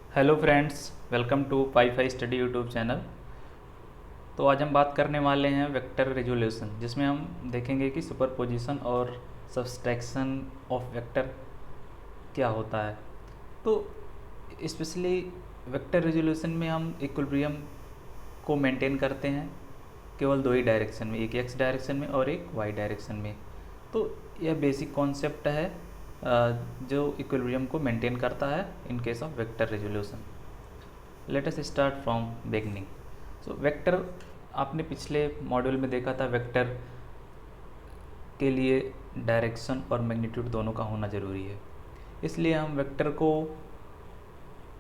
Hello friends, welcome to pi fi study YouTube channel. तो आज हम बात करने वाले हैं वेक्टर रेजोल्यूशन, जिसमें हम देखेंगे कि सुपरपोजिशन और सब्सट्रैक्शन ऑफ वेक्टर क्या होता है। तो स्पेशली वेक्टर रेजोल्यूशन में हम इक्विलिब्रियम को मेंटेन करते हैं केवल दो ही डायरेक्शन में, एक एक्स डायरेक्शन में और एक वाई डायरेक्शन में। तो यह बेसिक कॉन्सेप्ट है जो इक्विलिब्रियम को मेंटेन करता है in case of vector resolution. Let us start from beginning. So vector आपने पिछले मॉड्यूल में देखा था, वेक्टर के लिए डायरेक्शन और मैग्नीट्यूड दोनों का होना ज़रूरी है। इसलिए हम वेक्टर को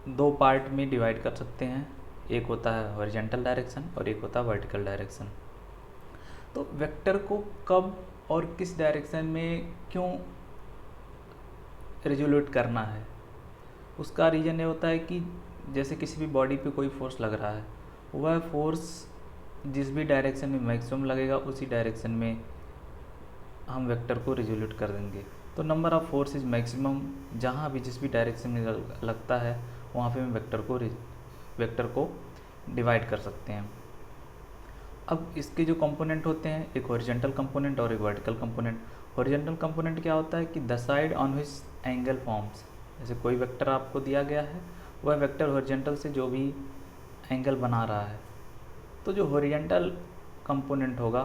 दो पार्ट में डिवाइड कर सकते हैं, एक होता है हॉरिजॉन्टल डायरेक्शन और एक होता है वर्टिकल डायरेक्शन। तो वेक्टर को कब और किस डायरेक्शन में क्यों रेजोल्यूट करना है, उसका रीज़न ये होता है कि जैसे किसी भी बॉडी पे कोई फोर्स लग रहा है, वह फोर्स जिस भी डायरेक्शन में मैक्सिमम लगेगा उसी डायरेक्शन में हम वेक्टर को रिजोल्यूट कर देंगे। तो number of force is maximum, जहाँ भी जिस भी डायरेक्शन में लगता है वहाँ पे हम वेक्टर को डिवाइड कर सकते हैं। अब इसके जो कंपोनेंट होते हैं, एक हॉरिजॉन्टल कंपोनेंट और एक वर्टिकल कंपोनेंट। हॉरिजॉन्टल कंपोनेंट क्या होता है कि the side on which angle forms, जैसे कोई वेक्टर आपको दिया गया है, वह वेक्टर हॉरिजॉन्टल से जो भी एंगल बना रहा है, तो जो हॉरिजॉन्टल कंपोनेंट होगा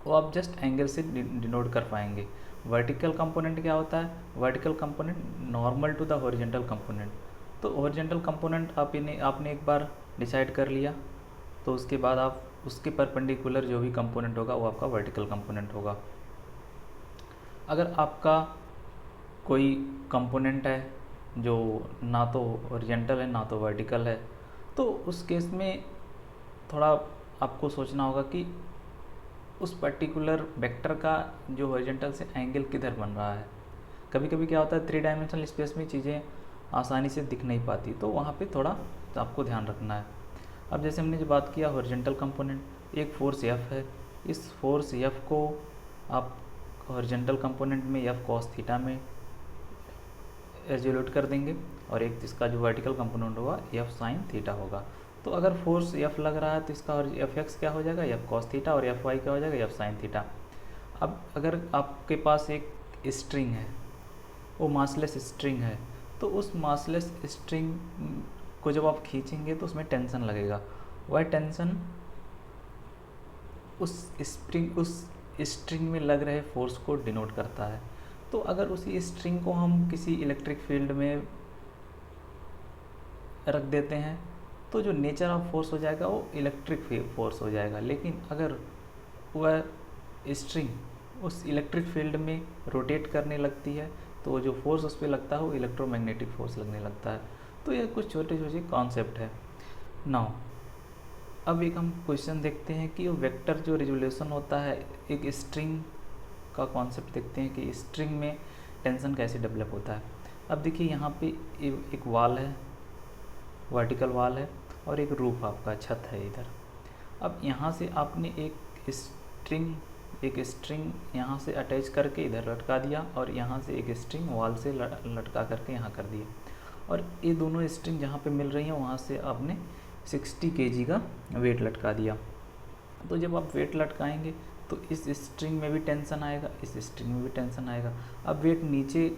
वो आप जस्ट एंगल से डिनोट कर पाएंगे। वर्टिकल कंपोनेंट क्या होता है, vertical component normal to the horizontal component. तो हॉरिजॉन्टल कंपोनेंट आपने एक बार डिसाइड कर लिया, तो उसके बाद आप उसके परपेंडिकुलर जो भी कंपोनेंट होगा वो आपका वर्टिकल कंपोनेंट होगा। अगर आपका कोई कंपोनेंट है जो ना तो हॉरिजॉन्टल है ना तो वर्टिकल है, तो उस केस में थोड़ा आपको सोचना होगा कि उस पर्टिकुलर वेक्टर का जो हॉरिजॉन्टल से एंगल किधर बन रहा है। कभी कभी क्या होता है, 3 डायमेंशनल स्पेस में चीज़ें आसानी से दिख नहीं पाती, तो वहाँ पे थोड़ा आपको ध्यान रखना है। अब जैसे हमने जो बात किया हॉरिजॉन्टल कंपोनेंट, एक फोर्स एफ है, इस फोर्स एफ को आप हॉरिजॉन्टल कंपोनेंट में एफ कॉस थीटा में रेजोल्यूट कर देंगे, और एक इसका जो वर्टिकल कंपोनेंट होगा एफ साइन थीटा होगा। तो अगर फोर्स एफ लग रहा है तो इसका एफ एक्स क्या हो जाएगा, एफ कॉस थीटा, और एफ वाई क्या हो जाएगा, एफ साइन थीटा। अब अगर आपके पास एक स्ट्रिंग है, वो मासलेस स्ट्रिंग है, तो उस मासलेस स्ट्रिंग को जब आप खींचेंगे तो उसमें टेंशन लगेगा। वह टेंशन उस स्ट्रिंग में लग रहे फोर्स को डिनोट करता है। तो अगर उसी स्ट्रिंग को हम किसी इलेक्ट्रिक फील्ड में रख देते हैं तो जो नेचर ऑफ फोर्स हो जाएगा वो इलेक्ट्रिक फोर्स हो जाएगा। लेकिन अगर वह स्ट्रिंग उस इलेक्ट्रिक फील्ड में रोटेट करने लगती है तो जो फोर्स उस पर लगता है वो इलेक्ट्रोमैग्नेटिक फोर्स लगने लगता है। तो यह कुछ छोटे छोटे कॉन्सेप्ट है। नाउ अब एक हम क्वेश्चन देखते हैं कि वेक्टर जो रिजोल्यूशन होता है, एक स्ट्रिंग का कॉन्सेप्ट देखते हैं कि स्ट्रिंग में टेंशन कैसे डेवलप होता है। अब देखिए यहाँ पे एक वाल है, वर्टिकल वाल है, और एक रूफ आपका छत है इधर। अब यहाँ से आपने एक स्ट्रिंग यहाँ से अटैच करके इधर लटका दिया, और यहाँ से एक स्ट्रिंग वाल से लटका करके यहाँ कर दिया, और ये दोनों स्ट्रिंग जहाँ पे मिल रही हैं वहाँ से आपने 60 kg का वेट लटका दिया। तो जब आप वेट लटकाएंगे तो इस स्ट्रिंग में भी टेंशन आएगा, इस स्ट्रिंग में भी टेंशन आएगा। अब वेट नीचे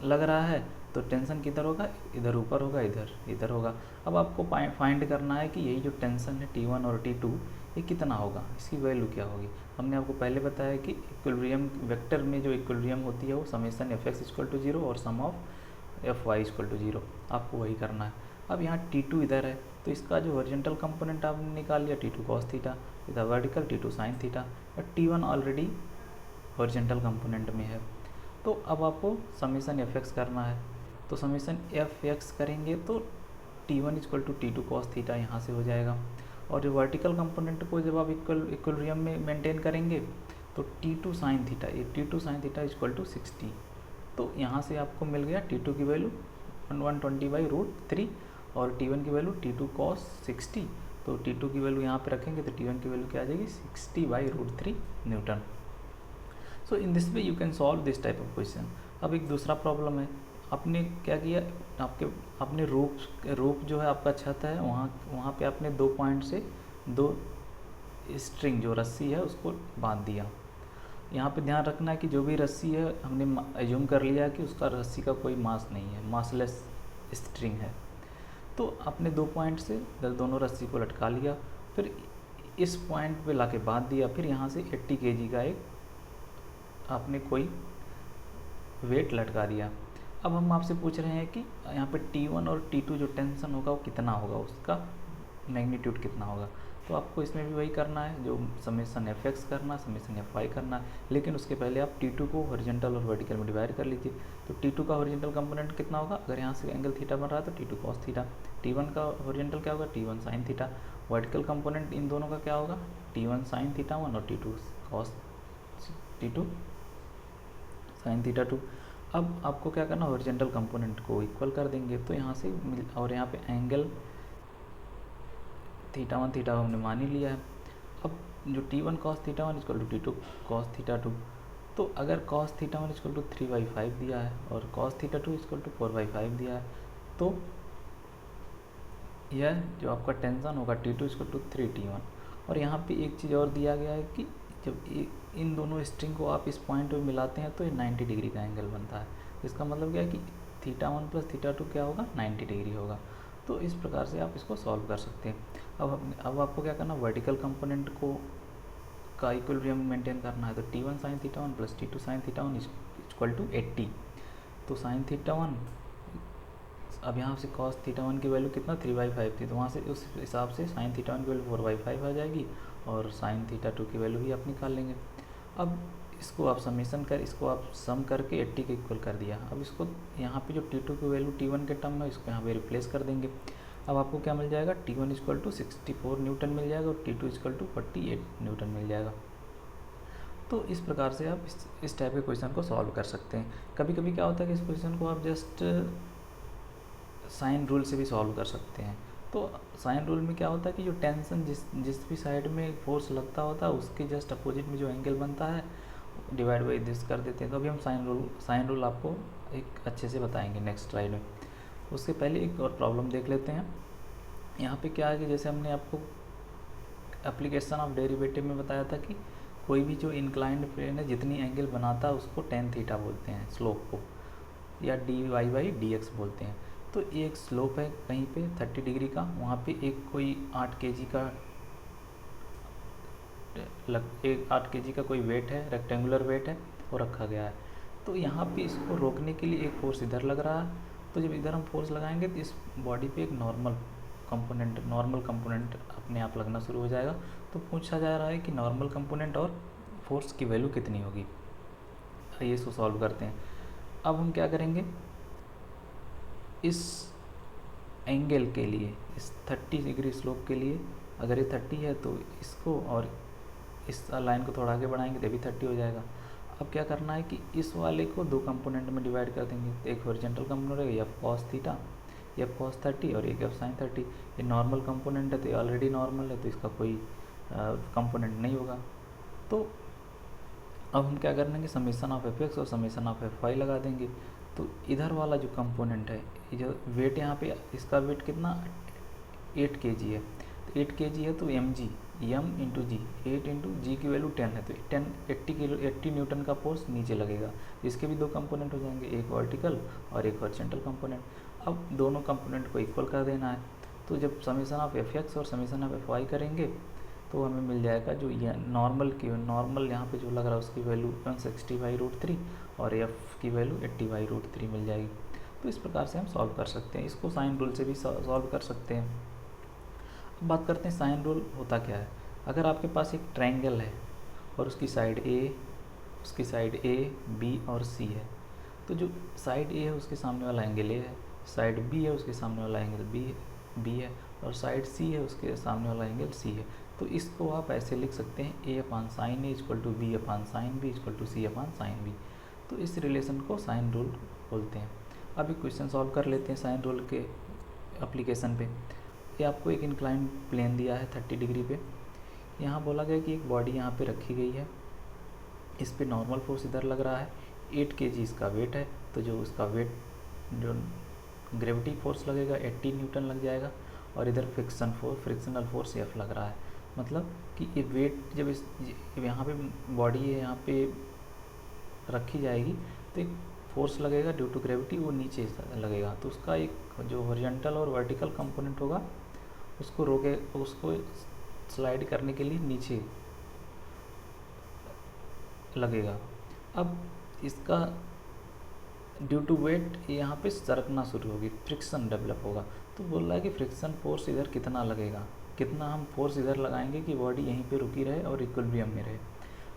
लग रहा है तो टेंशन किधर होगा, इधर ऊपर होगा, इधर होगा। अब आपको फाइंड करना है कि यही जो टेंशन है T1 और T2 ये कितना होगा, इसकी वैल्यू क्या होगी। हमने आपको पहले बताया कि इक्विलिब्रियम वेक्टर में जो इक्विलिब्रियम होती है वो summation F X equal to 0 और sum of F Y equal to 0, आपको वही करना है। अब यहाँ T2 इधर है तो इसका जो हॉरिजॉन्टल कंपोनेंट आपने निकाल लिया T2 cos थीटा, इधर वर्टिकल T2 sin थीटा, और T1 ऑलरेडी हॉरिजॉन्टल कंपोनेंट में है। तो अब आपको समेशन एफ एक्स करना है, तो समेशन एफ एक्स करेंगे तो T1 equal to T2 cos theta यहाँ से हो जाएगा, और जो वर्टिकल कंपोनेंट को जब आप इक्वलिब्रियम में मेंटेन करेंगे तो T2 sin थीटा, ये T2 sin theta equal to 60। तो यहाँ से आपको मिल गया T2 की वैल्यू 120/√3 और T1 की वैल्यू T2 cos 60। तो T2 की वैल्यू यहाँ पे रखेंगे तो T1 की वैल्यू क्या आ जाएगी, 60/√3 Newton. So in this way you can solve this type of question. अब एक दूसरा प्रॉब्लम है, आपने क्या किया, आपके आपने रूप जो है आपका छत है, वहाँ वहाँ पे आपने 2 पॉइंट से 2 स्ट्रिंग जो रस्सी है उसको बांध दिया। यहाँ पे ध्यान रखना है कि जो भी रस्सी है हमने एज्यूम कर लिया कि उसका रस्सी का कोई मास नहीं है, मासलेस स्ट्रिंग है। तो आपने 2 पॉइंट से दोनों रस्सी को लटका लिया, फिर इस पॉइंट पे लाके बांध दिया, फिर यहाँ से 80 kg का एक आपने कोई वेट लटका दिया। अब हम आपसे पूछ रहे हैं कि यहाँ पे T1 और T2 जो टेंशन होगा वो कितना होगा, उसका मैग्नीट्यूड कितना होगा। तो आपको इसमें भी वही करना है, जो समेसन एफ एक्स करना, समेसन एफ वाई करना है, लेकिन उसके पहले आप T2 को हॉरिजॉन्टल और वर्टिकल में डिवाइड कर लीजिए। तो T2 का हॉरिजॉन्टल कंपोनेंट कितना होगा, अगर यहाँ से एंगल थीटा बन रहा है तो T2 कॉस थीटा। T1 का हॉरिजॉन्टल क्या होगा, T1 sine theta. Vertical component in दोनों का क्या होगा, T1 साइन थीटा 1 और T2 cos T2 sine theta 2। अब आपको क्या करना, हॉरिजॉन्टल कंपोनेंट को इक्वल कर देंगे, तो यहाँ से और यहाँ पे एंगल थीटा 1 थीटा हमने मान ही लिया है। अब जो T1 cos theta 1 equal to T2 cos theta 2, तो अगर कॉस थीटा 1 इक्वल टू 3/5 दिया है और कॉस थीटा 2 इक्वल टू 4/5 दिया है, तो यह जो आपका टेंशन होगा T2 इक्वल टू 3T1। और यहाँ पे एक चीज़ और दिया गया है कि जब इन दोनों स्ट्रिंग को आप इस पॉइंट पे मिलाते हैं तो ये 90 डिग्री का एंगल बनता है। इसका मतलब क्या है कि थीटा 1 प्लस थीटा 2 क्या होगा, 90 डिग्री होगा। तो इस प्रकार से आप इसको सॉल्व कर सकते हैं। अब आपको क्या करना, वर्टिकल कंपोनेंट को का इक्विलिब्रियम मेंटेन करना है। तो T1 sine theta 1 plus T2 sine theta 1 equal to 80। तो साइन थीटा 1, अब यहाँ से कॉस थीटा 1 की वैल्यू कितना 3/5 थी, तो वहाँ से उस हिसाब से साइन थीटा 1 की वैल्यू 4/5 आ जाएगी और साइन थीटा 2 की वैल्यू भी आप निकाल लेंगे। अब इसको आप इसको आप सम करके 80 के इक्वल कर दिया। अब इसको यहाँ पे जो T2 की वैल्यू T1 के टर्म में इसको यहाँ पे रिप्लेस कर देंगे। अब आपको क्या मिल जाएगा, T1 इक्वल टू 64 न्यूटन मिल जाएगा और T2 इक्वल टू 48 न्यूटन मिल जाएगा। तो इस प्रकार से आप इस टाइप के क्वेश्चन को सॉल्व कर सकते हैं। कभी कभी क्या होता है कि इस क्वेश्चन को आप जस्ट साइन रूल से भी सॉल्व कर सकते हैं। तो साइन रूल में क्या होता है कि जो टेंशन जिस भी साइड में फोर्स लगता होता है उसके जस्ट अपोजिट में जो एंगल बनता है डिवाइड बाई दिस कर देते हैं। तो अभी हम साइन रूल आपको एक अच्छे से बताएंगे नेक्स्ट स्लाइड में। उससे पहले एक और प्रॉब्लम देख लेते हैं। यहाँ पे क्या है कि जैसे हमने आपको एप्लीकेशन ऑफ डेरिवेटिव में बताया था कि कोई भी जो इंक्लाइंड प्लेन है जितनी एंगल बनाता है उसको टेन थीटा बोलते हैं स्लोप को, या dy/dx बोलते हैं। तो एक स्लोप है कहीं पे 30 डिग्री का, वहाँ पे एक कोई 8 kg का 8 kg का कोई वेट है, रेक्टेंगुलर वेट है, वो रखा गया है। तो यहाँ पे इसको रोकने के लिए एक फोर्स इधर लग रहा है। तो जब इधर हम फोर्स लगाएंगे तो इस बॉडी पे एक नॉर्मल कंपोनेंट अपने आप लगना शुरू हो जाएगा। तो पूछा जा रहा है कि नॉर्मल कंपोनेंट और फोर्स की वैल्यू कितनी होगी। आइए इसको सॉल्व करते हैं। अब हम क्या करेंगे, इस एंगल के लिए, इस 30 डिग्री स्लोप के लिए, अगर ये 30 है तो इसको और इस लाइन को थोड़ा आगे बढ़ाएंगे तो भी 30 हो जाएगा। अब क्या करना है कि इस वाले को 2 कंपोनेंट में डिवाइड कर देंगे। तो एक हॉरिजॉन्टल कंपोनेंट है F cos theta, F cos 30, और एक एफ साइन 30। ये नॉर्मल कंपोनेंट है तो ये ऑलरेडी नॉर्मल है तो इसका कोई कंपोनेंट नहीं होगा। तो अब हम क्या कर देंगे, समेसन ऑफ एफ एक्स और समेसन ऑफ एफ वाई लगा देंगे। तो इधर वाला जो कंपोनेंट है, जो वेट यहाँ पे इसका वेट कितना 8 kg है। तो 8 kg है तो mg, m इंटू जी, 8 इंटू जी की वैल्यू 10 है तो 80 न्यूटन का फोर्स नीचे लगेगा। इसके भी 2 कंपोनेंट हो जाएंगे, एक वर्टिकल और एक हॉरिजॉन्टल कंपोनेंट। अब दोनों कंपोनेंट को इक्वल कर देना है। तो जब समेसन ऑफ एफ एक्स और समेसन ऑफ एफ वाई करेंगे तो हमें मिल जाएगा जो ये नॉर्मल यहाँ पे जो लग रहा है उसकी वैल्यू 160/√3 और एफ की वैल्यू 80/√3 मिल जाएगी। तो इस प्रकार से हम सॉल्व कर सकते हैं। इसको साइन रूल से भी सॉल्व कर सकते हैं। अब बात करते हैं साइन रूल होता क्या है। अगर आपके पास एक ट्रायंगल है और उसकी साइड ए बी और सी है, तो जो साइड ए है उसके सामने वाला एंगल ए है, साइड बी है उसके सामने वाला एंगल बी है, और साइड सी है उसके सामने वाला एंगल सी है। तो इसको आप ऐसे लिख सकते हैं A/sin A equal to B/sin B equal to C/sin B। तो इस रिलेशन को साइन रूल बोलते हैं। अब एक क्वेश्चन सॉल्व कर लेते हैं साइन रूल के एप्लीकेशन पे। ये आपको एक इंक्लाइंड प्लेन दिया है 30 डिग्री पे। यहाँ बोला गया कि एक बॉडी यहाँ पे रखी गई है, इस पे नॉर्मल फोर्स इधर लग रहा है, 8 kg इसका वेट है। तो जो उसका वेट जो ग्रेविटी फोर्स लगेगा 80 न्यूटन लग जाएगा, और इधर फ्रिक्शनल फोर्स F लग रहा है। मतलब कि ये वेट जब इस यहाँ पे बॉडी है यहाँ पे रखी जाएगी तो एक फोर्स लगेगा ड्यू टू ग्रेविटी, वो नीचे लगेगा, तो उसका एक जो हॉरिजॉन्टल और वर्टिकल कंपोनेंट होगा उसको स्लाइड करने के लिए नीचे लगेगा। अब इसका ड्यू टू वेट यहाँ पे सरकना शुरू होगी, फ्रिक्शन डेवलप होगा। तो बोल रहा है कि फ्रिक्शन फोर्स इधर कितना लगेगा, कितना हम फोर्स इधर लगाएंगे कि बॉडी यहीं पे रुकी रहे और इक्विलिब्रियम में रहे।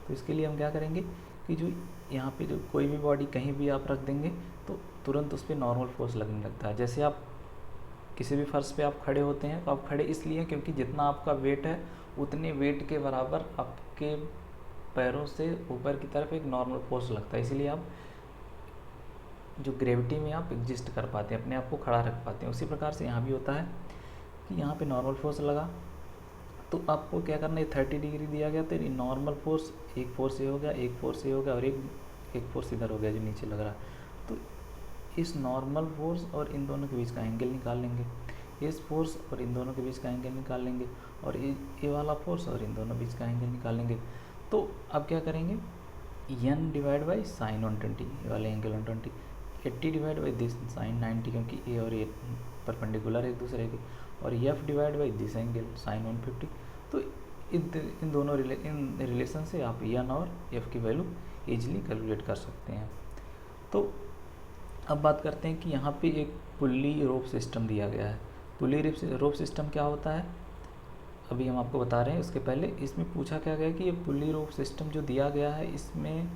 तो इसके लिए हम क्या करेंगे कि जो यहाँ पे जो कोई भी बॉडी कहीं भी आप रख देंगे तो तुरंत उस पर नॉर्मल फोर्स लगने लगता है। जैसे आप किसी भी फर्श पे आप खड़े होते हैं तो आप खड़े इसलिए क्योंकि जितना आपका वेट है उतने वेट के बराबर आपके पैरों से ऊपर की तरफ एक नॉर्मल फोर्स लगता है, इसीलिए आप जो ग्रेविटी में आप एग्जिस्ट कर पाते हैं, अपने आप को खड़ा रख पाते हैं। उसी प्रकार से यहाँ भी होता है कि यहाँ पे नॉर्मल फोर्स लगा तो आपको क्या करना है, 30 डिग्री दिया गया तो नॉर्मल फोर्स, एक फोर्स ये हो गया, एक फोर्स ये हो गया और एक फोर्स इधर हो गया जो नीचे लग रहा है। तो इस नॉर्मल फोर्स और इन दोनों के बीच का एंगल निकाल लेंगे, इस फोर्स और इन दोनों के बीच का एंगल निकाल लेंगे, और ये वाला फोर्स और इन दोनों बीच का एंगल निकाल लेंगे। तो अब क्या करेंगे, n डिवाइड बाई साइन 120, ये वाले angle 120, 80 divide by this sine 90, क्योंकि ए और ए परपेंडिकुलर है एक दूसरे के, और f divide by this angle sine 150। तो इन दोनों रिलेशन से आप n और f की वैल्यू ईजिली कैलकुलेट कर सकते हैं। तो अब बात करते हैं कि यहाँ पे एक पुल्ली रोप सिस्टम दिया गया है। पुल्ली रोप सिस्टम क्या होता है अभी हम आपको बता रहे हैं। उसके पहले इसमें पूछा क्या गया कि ये पुल्ली रोप सिस्टम जो दिया गया है इसमें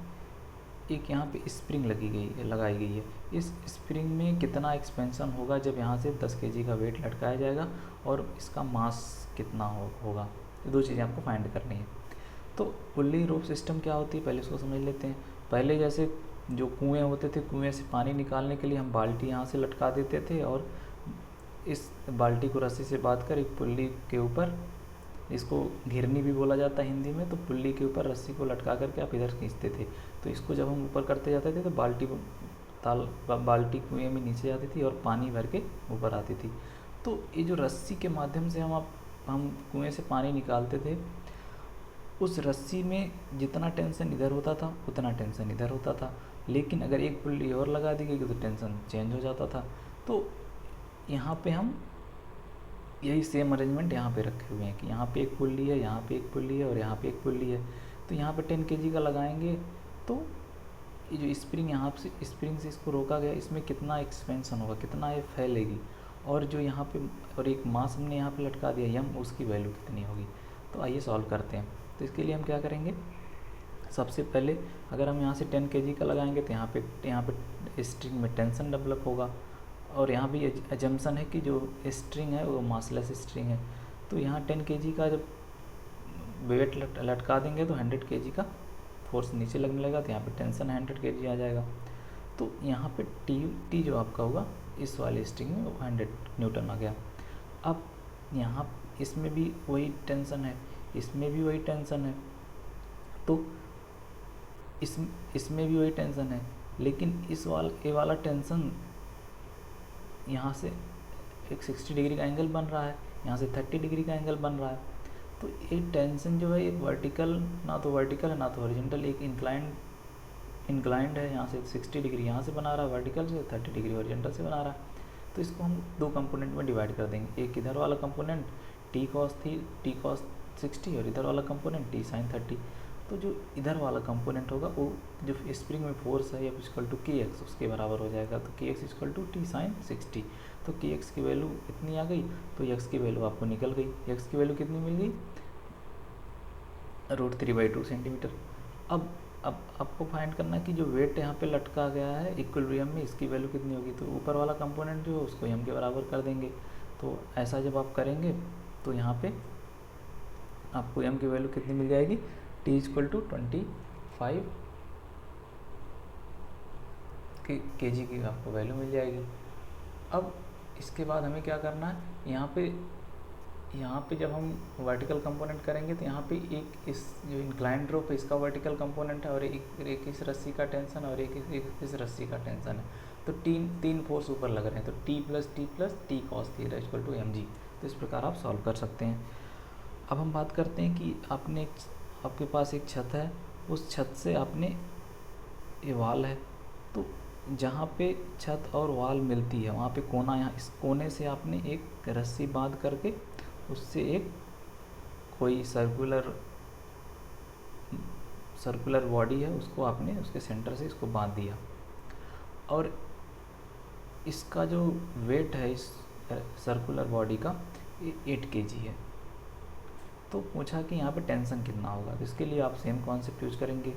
एक यहाँ पे स्प्रिंग लगाई गई है। इस स्प्रिंग में कितना एक्सपेंशन होगा जब यहाँ से 10 kg का वेट लटकाया जाएगा, और इसका मास कितना होगा, ये दो चीज़ें आपको फाइंड करनी है। तो पुल्ली रोप सिस्टम क्या होती है पहले उसको समझ लेते हैं। पहले जैसे जो कुएँ होते थे, कुएँ से पानी निकालने के लिए हम बाल्टी यहाँ से लटका देते थे, और इस बाल्टी को रस्सी से बांध कर एक पुल्ली के ऊपर, इसको घिरनी भी बोला जाता है हिंदी में, तो पुल्ली के ऊपर रस्सी को लटका करके आप इधर खींचते थे। तो इसको जब हम ऊपर करते जाते थे तो बाल्टी कुएँ में नीचे जाती थी और पानी भर के ऊपर आती थी। तो ये जो रस्सी के माध्यम से हम कुएँ से पानी निकालते थे, उस रस्सी में जितना टेंशन इधर होता था उतना टेंशन इधर होता था, लेकिन अगर एक पुल्ली और लगा दी गई तो टेंशन चेंज हो जाता था। तो यहाँ पे हम यही सेम अरेंजमेंट यहाँ पे रखे हुए हैं कि यहाँ पे एक पुल्ली है, यहाँ पे एक पुल्ली है और यहाँ पे एक पुल्ली है। तो यहाँ पे 10 kg का लगाएंगे तो ये जो स्प्रिंग यहाँ से स्प्रिंग से इसको रोका गया, इसमें कितना एक्सपेंशन होगा, कितना ये फैलेगी, और जो यहाँ पे और एक मास हमने यहाँ पे लटका दिया यम, उसकी वैल्यू कितनी होगी। तो आइए सॉल्व करते हैं। तो इसके लिए हम क्या करेंगे, सबसे पहले अगर हम यहाँ से 10 kg का लगाएंगे तो यहाँ पे स्ट्रिंग में टेंशन डेवलप होगा, और यहाँ भी एजम्पशन है कि जो स्ट्रिंग है वो मासलेस स्ट्रिंग है। तो यहाँ 10 kg का जब वेट लटका देंगे तो 100 kg का फोर्स नीचे लगने लगेगा, तो यहाँ पे टेंशन 100 kg आ जाएगा। तो यहाँ पे टी जो आपका होगा इस वाले स्ट्रिंग में वो 100 न्यूटन आ गया। अब यहाँ इसमें भी वही टेंशन है, इसमें भी वही टेंशन है, तो इसमें भी वही टेंशन है, लेकिन ये वाला टेंशन यहाँ से एक 60 डिग्री का एंगल बन रहा है, यहाँ से 30 डिग्री का एंगल बन रहा है। तो एक टेंशन जो है एक वर्टिकल, ना तो वर्टिकल है ना तो हॉरिजॉन्टल, एक इंक्लाइंड है, यहाँ से 60 डिग्री यहाँ से बना रहा है वर्टिकल से, 30 डिग्री हॉरिजॉन्टल से बना रहा है। तो इसको हम दो कंपोनेंट में डिवाइड कर देंगे, एक इधर वाला कंपोनेंट टी कॉस 60 और इधर वाला कंपोनेंट टी साइन 30। तो जो इधर वाला कंपोनेंट होगा वो जो स्प्रिंग में फोर्स है F equal to K X उसके बराबर हो जाएगा। तो K X equal to T sine 60। तो के एक्स की वैल्यू इतनी आ गई, तो एक्स की वैल्यू आपको निकल गई। एक्स की वैल्यू कितनी मिल गई, √3/2 सेंटीमीटर। अब आपको फाइंड करना है कि जो वेट यहाँ पे लटका गया है इक्विलिब्रियम में, इसकी वैल्यू कितनी होगी। तो ऊपर वाला कंपोनेंट जो है उसको m के बराबर कर देंगे। तो ऐसा जब आप करेंगे तो यहाँ पे आपको m की वैल्यू कितनी मिल जाएगी, t इक्वल टू 25 kg की आपको वैल्यू मिल जाएगी। अब इसके बाद हमें क्या करना है, यहाँ पे जब हम वर्टिकल कंपोनेंट करेंगे तो यहाँ पे एक इस जो इंक्लाइंड रोप है इसका वर्टिकल कंपोनेंट है, और एक इस रस्सी का टेंशन और एक इस रस्सी का टेंशन है। तो तीन तीन फोर्स ऊपर लग रहे हैं, तो T plus T cos theta equal to mg। तो इस प्रकार आप सॉल्व कर सकते हैं। अब हम बात करते हैं कि आपके पास एक छत है, उस छत से आपने ये वाल है, तो जहाँ पे छत और वाल मिलती है वहाँ पे कोना, यहाँ इस कोने से आपने एक रस्सी बांध करके उससे एक कोई सर्कुलर बॉडी है उसको आपने उसके सेंटर से इसको बांध दिया, और इसका जो वेट है इस सर्कुलर बॉडी का 8 kg है। तो पूछा कि यहाँ पे टेंशन कितना होगा, तो इसके लिए आप सेम कॉन्सेप्ट यूज करेंगे।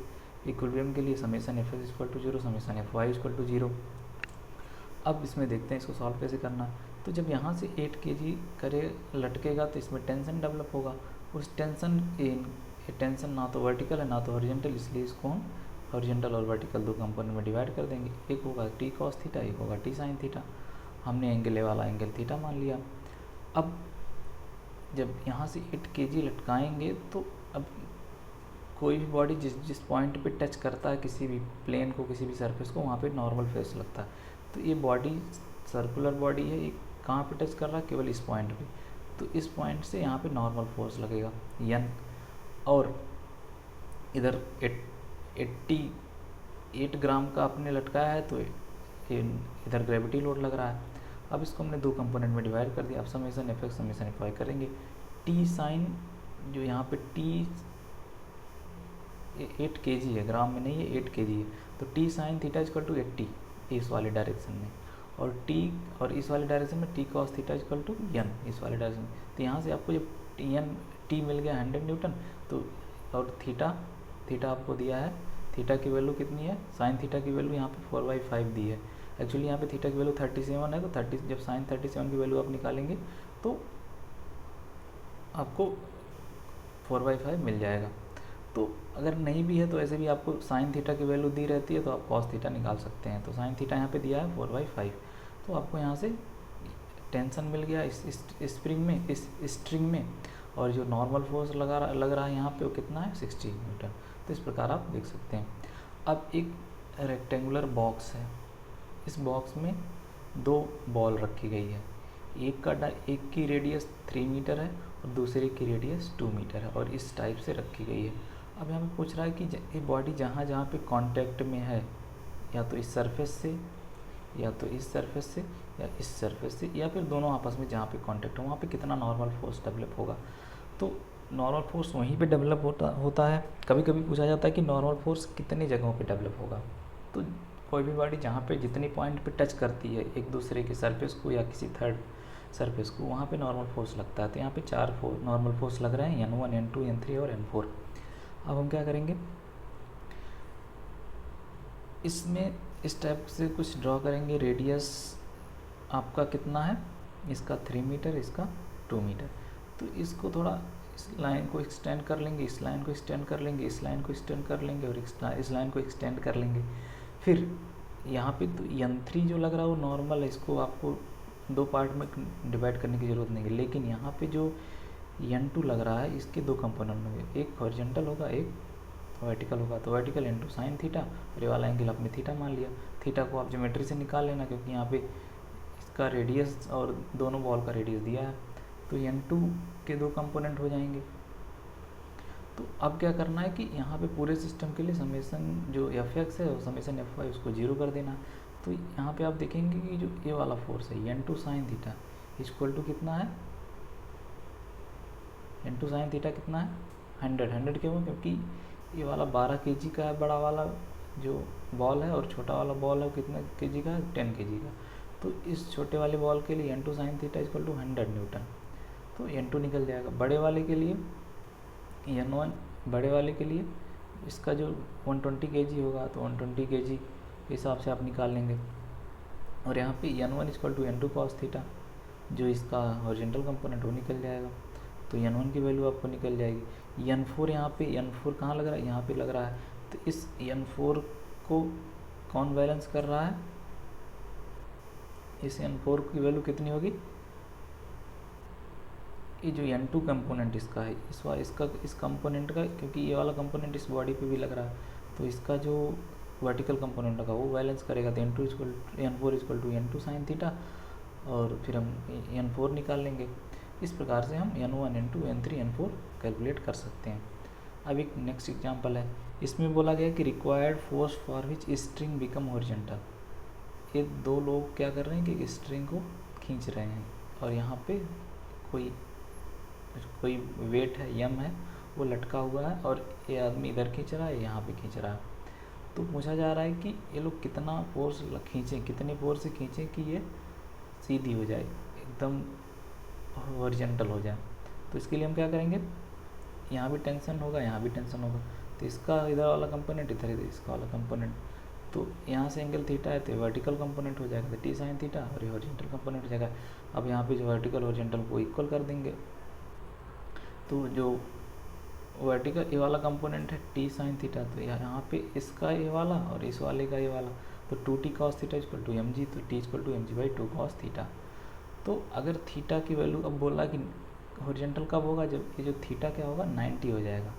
इक्विलिब्रियम के लिए summation F X equal to 0, summation F Y equal to 0। अब इसमें देखते हैं इसको सॉल्व कैसे करना। तो जब यहाँ से 8 kg करे लटकेगा तो इसमें टेंशन डेवलप होगा। उस टेंशन ना तो वर्टिकल है ना तो हॉरिजॉन्टल, इसलिए इसको हम हॉरिजॉन्टल और वर्टिकल दो कंपोनेंट में डिवाइड कर देंगे। एक होगा टी कॉस थीटा, एक होगा टी साइन थीटा। हमने एंगल ए वाला एंगल थीटा मान लिया। अब जब यहाँ से 8 kg लटकाएंगे तो अब कोई भी बॉडी जिस पॉइंट पे टच करता है किसी भी प्लेन को, किसी भी सरफेस को, वहाँ पे नॉर्मल फेस लगता है। तो ये बॉडी सर्कुलर बॉडी है, ये कहाँ पे टच कर रहा है, केवल इस पॉइंट पे। तो इस पॉइंट से यहाँ पे नॉर्मल फोर्स लगेगा n, और इधर 8 ग्राम का आपने लटकाया है तो इधर ग्रेविटी लोड लग रहा है। अब इसको हमने दो कंपोनेंट में डिवाइड कर दिया। अब summation F X summation F Y करेंगे। टी साइन जो यहाँ पे टी 8 kg है, ग्राम में नहीं है, 8 kg है, तो T sine theta equal to 80 इस वाले डायरेक्शन में, और इस वाले डायरेक्शन में T cos theta equal to n इस वाले डायरेक्शन में। तो यहाँ से आपको जब टी मिल गया 100 न्यूटन, तो और थीटा आपको दिया है, थीटा की वैल्यू कितनी है, साइन थीटा की वैल्यू यहाँ पे 4/5 दी है। एक्चुअली यहाँ पे थीटा की वैल्यू 37 है, तो 30 जब साइन 37 की वैल्यू आप निकालेंगे तो आपको 4/5 मिल जाएगा। तो अगर नहीं भी है तो ऐसे भी आपको साइन थीटा की वैल्यू दी रहती है, तो आप कॉस थीटा निकाल सकते हैं। तो साइन थीटा यहाँ पे दिया है 4/5, तो आपको यहाँ से टेंशन मिल गया इस स्प्रिंग में, इस स्ट्रिंग में, और जो नॉर्मल फोर्स लग रहा है यहाँ पे वो कितना है, 60 न्यूटन। तो इस प्रकार आप देख सकते हैं। अब एक रेक्टेंगुलर बॉक्स है, इस बॉक्स में दो बॉल रखी गई है, एक की रेडियस 3 मीटर है और दूसरे की रेडियस 2 मीटर है, और इस टाइप से रखी गई है। अब यहाँ पे पूछ रहा है कि ये बॉडी जहाँ जहाँ पे कांटेक्ट में है, या तो इस सरफेस से, या तो इस सरफेस से, या इस सरफेस से, या फिर दोनों आपस में जहाँ पे कांटेक्ट हो, वहाँ पे कितना नॉर्मल फोर्स डेवलप होगा। तो नॉर्मल फोर्स वहीं पे डेवलप होता है। कभी कभी पूछा जाता है कि नॉर्मल फोर्स कितनी जगहों पे डेवलप होगा। तो कोई भी बॉडी जहाँ पे जितनी पॉइंट पे टच करती है एक दूसरे के सरफेस को या किसी थर्ड सरफेस को, वहाँ पे नॉर्मल फोर्स लगता है। तो यहाँ पे 4 नॉर्मल फोर्स लग रहे हैं, N1, N2, N3 और N4। अब हम क्या करेंगे, इसमें इस टाइप से कुछ ड्रॉ करेंगे। रेडियस आपका कितना है, इसका 3 मीटर, इसका 2 मीटर। तो इसको थोड़ा इस लाइन को एक्सटेंड कर लेंगे, इस लाइन को एक्सटेंड कर लेंगे, इस लाइन को एक्सटेंड कर लेंगे, और इस लाइन को एक्सटेंड कर लेंगे। फिर यहाँ पे तो N3 जो लग रहा है वो नॉर्मल है, इसको आपको दो पार्ट में डिवाइड करने की ज़रूरत नहीं है। लेकिन यहाँ पे जो N2 लग रहा है, इसके दो कंपोनेंट होंगे, एक हॉरिजॉन्टल होगा, एक वर्टिकल होगा। तो वर्टिकल इंटू साइन थीटा, और ये वाला एंगल आपने थीटा मान लिया। थीटा को आप ज्योमेट्री से निकाल लेना, क्योंकि यहाँ पे इसका रेडियस और दोनों बॉल का रेडियस दिया है। तो N2 के दो कंपोनेंट हो जाएंगे। तो अब क्या करना है कि यहाँ पे पूरे सिस्टम के लिए समेशन जो एफ एक्स है और समेशन एफ वाई उसको 0 कर देना। तो यहाँ पे आप देखेंगे कि जो ये वाला फोर्स है N2 sine theta equal to कितना है, N2 साइन थीटा कितना है, 100 क्यों, क्योंकि ये वाला 12 kg का है, बड़ा वाला जो बॉल है, और छोटा वाला बॉल है कितने kg का है, 10 kg का। तो इस छोटे वाले बॉल के लिए N2 sine theta equal to 100 newton. तो N2 निकल जाएगा। बड़े वाले के लिए N1, बड़े वाले के लिए इसका जो 120 kg होगा, तो 120 kg के हिसाब से आप निकाल लेंगे। और यहाँ पे N1 equal to N2 cos theta, जो इसका हॉरिजॉन्टल कंपोनेंट वो निकल जाएगा। तो N1 की वैल्यू आपको निकल जाएगी। N4 यहाँ पे, N4 कहाँ लग रहा है, यहाँ पे लग रहा है। तो इस N4 को कौन बैलेंस कर रहा है, इस N4 की वैल्यू कितनी होगी, ये जो N2 कंपोनेंट इसका है, इस कंपोनेंट का, क्योंकि ये वाला कंपोनेंट इस बॉडी पे भी लग रहा है, तो इसका जो वर्टिकल कंपोनेंट होगा वो बैलेंस करेगा, तो n4 equal to n2 sine theta, और फिर हम n4 निकाल लेंगे। इस प्रकार से हम n1 n2 n3 n4 calculate कर सकते हैं। अब एक नेक्स्ट एग्जांपल है, इसमें बोला गया कि required force for which string become horizontal. ये दो लोग क्या कर रहे हैं कि स्ट्रिंग को खींच रहे हैं, और यहाँ पे कोई वेट है यम है वो लटका हुआ है, और ये आदमी इधर खींच रहा है, यहाँ पे खींच रहा है। तो पूछा जा रहा है कि ये लोग कितना फोर्स खींचें, कितने फोर्स से खींचें कि ये सीधी हो जाए, एकदम हॉरिजॉन्टल हो जाए। तो इसके लिए हम क्या करेंगे, यहाँ भी टेंशन होगा, यहाँ भी टेंशन होगा, तो इसका इधर वाला कंपोनेंट इधर इसका वाला कंपोनेंट, तो यहाँ से एंगल थीटा है तो वर्टिकल कंपोनेंट हो जाएगा, तो टी साइन थीटा, और ये हॉरिजॉन्टल कंपोनेंट हो जाएगा। अब यहाँ पे जो वर्टिकल हॉरिजॉन्टल को इक्वल कर देंगे, तो जो वर्टिकल ये वाला कंपोनेंट है टी साइन थीटा, तो यहाँ पे इसका ये वाला और इस वाले का ये वाला, तो 2t cos theta equal to M G, तो t equal to M G by 2 cos theta. तो अगर थीटा की वैल्यू, अब बोला कि हॉरिजॉन्टल कब होगा, जब ये जो थीटा क्या होगा 90 हो जाएगा,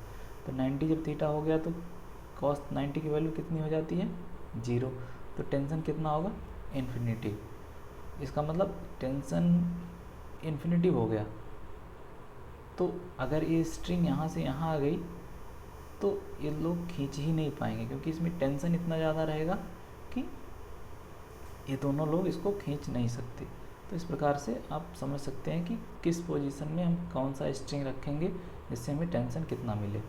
तो 90 जब थीटा हो गया तो cos 90 की वैल्यू कितनी हो जाती है 0, तो टेंशन कितना होगा इन्फिनिटी। इसका मतलब टेंशन इन्फिनिटी हो गया। तो अगर ये स्ट्रिंग यहाँ से यहाँ आ गई तो ये लोग खींच ही नहीं पाएंगे, क्योंकि इसमें टेंशन इतना ज़्यादा रहेगा कि ये दोनों लोग इसको खींच नहीं सकते। तो इस प्रकार से आप समझ सकते हैं कि किस पोजीशन में हम कौन सा स्ट्रिंग रखेंगे जिससे हमें टेंशन कितना मिले।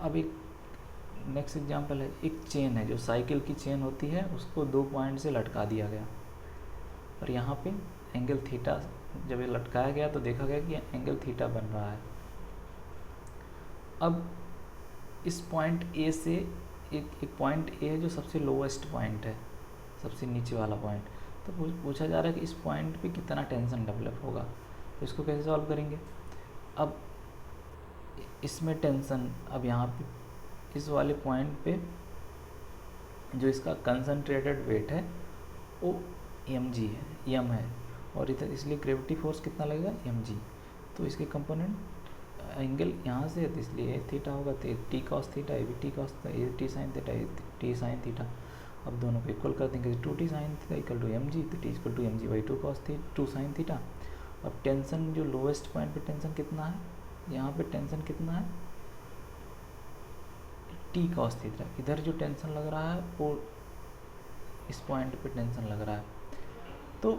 अब एक नेक्स्ट एग्जांपल है, एक चेन है, जो साइकिल की चेन होती है उसको 2 पॉइंट से लटका दिया गया, और यहाँ पे एंगल थीटा, जब ये लटकाया गया तो देखा गया कि एंगल थीटा बन रहा है। अब इस पॉइंट ए से एक पॉइंट ए है जो सबसे लोवेस्ट पॉइंट है, सबसे नीचे वाला पॉइंट, तो पूछा जा रहा है कि इस पॉइंट पे कितना टेंशन डेवलप होगा। तो इसको कैसे सॉल्व करेंगे, अब इसमें टेंशन, अब यहाँ पे इस वाले पॉइंट पे जो इसका कंसंट्रेटेड वेट है वो एम जी है, एम है, और इधर इसलिए ग्रेविटी फोर्स कितना लगेगा एम जी। तो इसके कंपोनेंट एंगल यहाँ से है तो इसलिए ए थीटा होगा, तो टी कॉस थीटा, ए भी T cos, A T sine theta, A T sine theta. अब दोनों को इक्वल कर देंगे, 2t sine theta equal to M G, तो T equal to M G by 2 cos 2 sine theta. अब tension जो lowest point पे टेंशन कितना है, यहाँ पे टेंशन कितना है टी कॉस थीटा, इधर जो टेंशन लग रहा है वो इस पॉइंट पे टेंशन लग रहा है। तो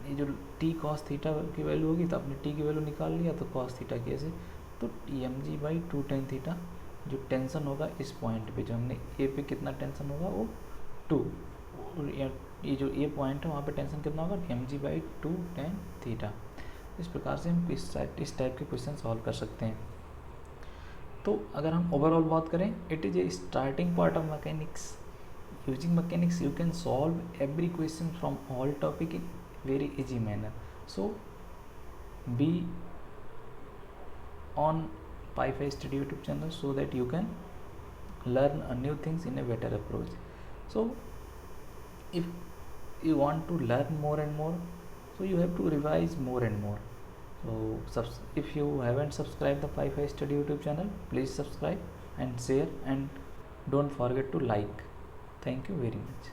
ये जो टी कॉस थीटा की वैल्यू होगी, तो आपने टी की वैल्यू निकाल लिया, तो कॉस थीटा कैसे, तो M G by 2 tan theta, जो टेंशन होगा इस पॉइंट पे, जो हमने ए पे कितना टेंशन होगा वो 2, और ये जो ए पॉइंट है वहाँ पे टेंशन कितना होगा M G by 2 tan theta. इस प्रकार से हम इस टाइप के क्वेश्चन सॉल्व कर सकते हैं। तो अगर हम ओवरऑल बात करें, it is a starting part of mechanics. Using mechanics you can solve every question from all topic in very easy manner. So be on Pi5 Study YouTube channel so that you can learn new things in a better approach. So if you want to learn more and more, so you have to revise more and more. So if you haven't subscribed the Pi5 Study YouTube channel, please subscribe and share, and don't forget to like. Thank you very much.